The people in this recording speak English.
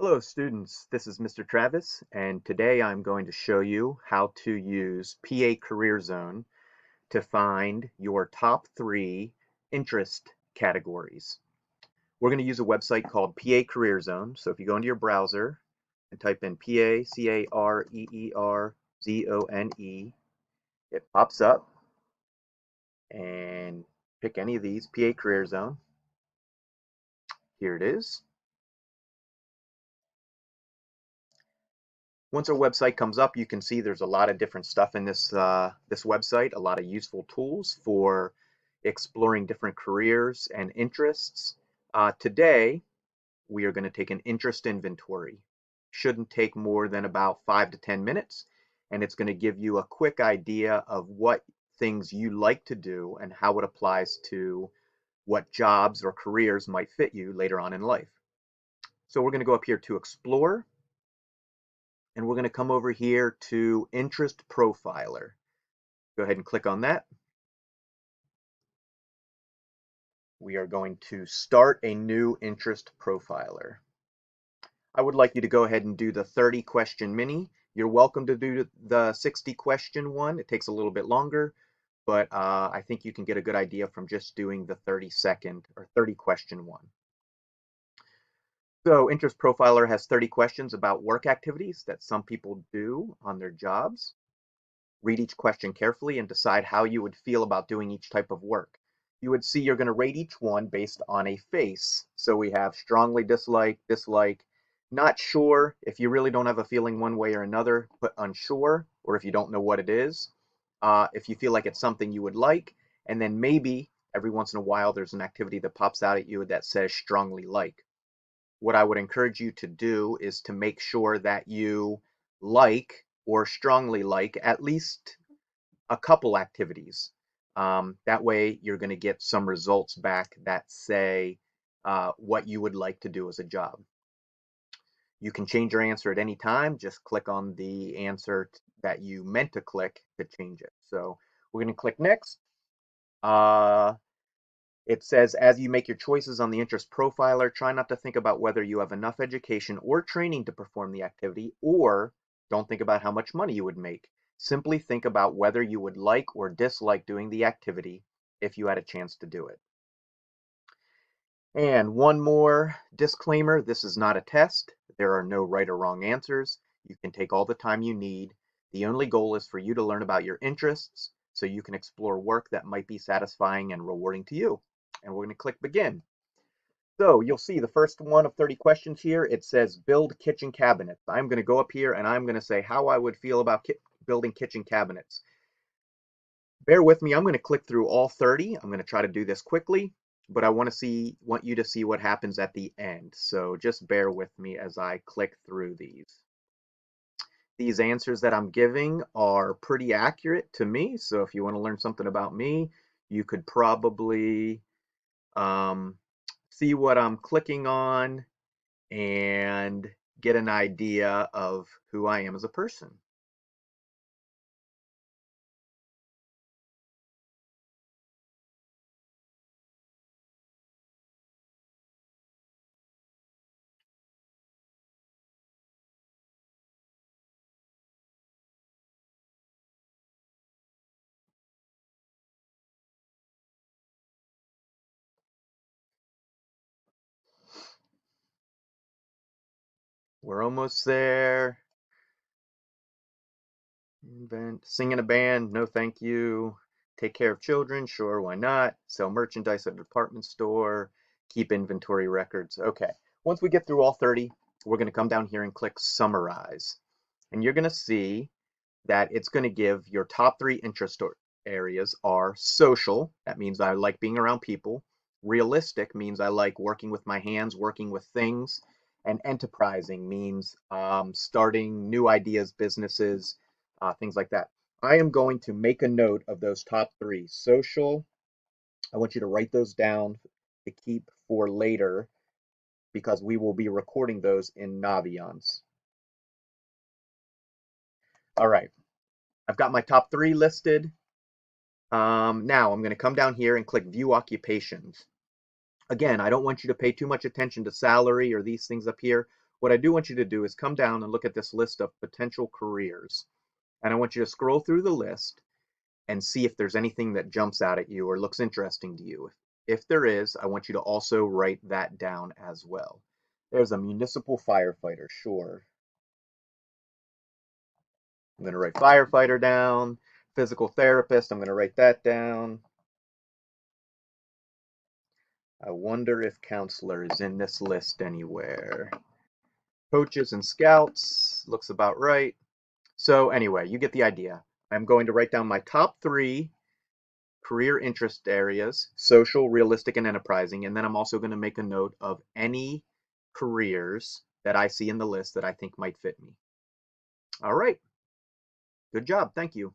Hello students, this is Mr. Travis and today I'm going to show you how to use PA Career Zone to find your top 3 interest categories. We're going to use a website called PA Career Zone. So if you go into your browser and type in PACAREERZONE, it pops up and pick any of these, PA Career Zone. Here it is. Once our website comes up, you can see there's a lot of different stuff in this website, a lot of useful tools for exploring different careers and interests. Today, we are going to take an interest inventory. Shouldn't take more than about 5 to 10 minutes, and it's going to give you a quick idea of what things you like to do and how it applies to what jobs or careers might fit you later on in life. So we're going to go up here to Explore, and we're going to come over here to Interest Profiler. Go ahead and click on that. We are going to start a new interest profiler. I would like you to go ahead and do the 30 question mini. You're welcome to do the 60 question one. It takes a little bit longer, but I think you can get a good idea from just doing the 30-second or 30 question one. So Interest Profiler has 30 questions about work activities that some people do on their jobs. Read each question carefully and decide how you would feel about doing each type of work. You would see you're going to rate each one based on a face. So we have strongly dislike, dislike, not sure. If you really don't have a feeling one way or another, put unsure, or if you don't know what it is. If you feel like it's something you would like, and then maybe every once in a while there's an activity that pops out at you that says strongly like. What I would encourage you to do is to make sure that you like or strongly like at least a couple activities. That way you're going to get some results back that say what you would like to do as a job. You can change your answer at any time. Just click on the answer that you meant to click to change it. So we're going to click next. It says, as you make your choices on the interest profiler, try not to think about whether you have enough education or training to perform the activity, or don't think about how much money you would make. Simply think about whether you would like or dislike doing the activity if you had a chance to do it. And one more disclaimer, this is not a test. There are no right or wrong answers. You can take all the time you need. The only goal is for you to learn about your interests so you can explore work that might be satisfying and rewarding to you. And we're going to click begin. So you'll see the first one of 30 questions here. It says build kitchen cabinets. I'm going to go up here and I'm going to say how I would feel about building kitchen cabinets. Bear with me. I'm going to click through all 30. I'm going to try to do this quickly, but I want you to see what happens at the end. So just bear with me as I click through these. These answers that I'm giving are pretty accurate to me. So if you want to learn something about me, you could probably um, see what I'm clicking on and get an idea of who I am as a person. We're almost there. Sing in a band, no thank you. Take care of children, sure, why not? Sell merchandise at a department store. Keep inventory records. Okay, once we get through all 30, we're going to come down here and click Summarize. And you're going to see that it's going to give your top 3 interest areas are social. That means I like being around people. Realistic means I like working with my hands, working with things. And enterprising means starting new ideas, businesses, things like that. I am going to make a note of those top 3. Social, I want you to write those down to keep for later because we will be recording those in Naviance. All right, I've got my top 3 listed. Now I'm going to come down here and click View Occupations. Again, I don't want you to pay too much attention to salary or these things up here. What I do want you to do is come down and look at this list of potential careers. And I want you to scroll through the list and see if there's anything that jumps out at you or looks interesting to you. If there is, I want you to also write that down as well. There's a municipal firefighter, sure. I'm going to write firefighter down. Physical therapist, I'm going to write that down. I wonder if counselor is in this list anywhere. Coaches and scouts, looks about right. So anyway, you get the idea. I'm going to write down my top 3 career interest areas: social, realistic, and enterprising. And then I'm also going to make a note of any careers that I see in the list that I think might fit me. All right. Good job. Thank you.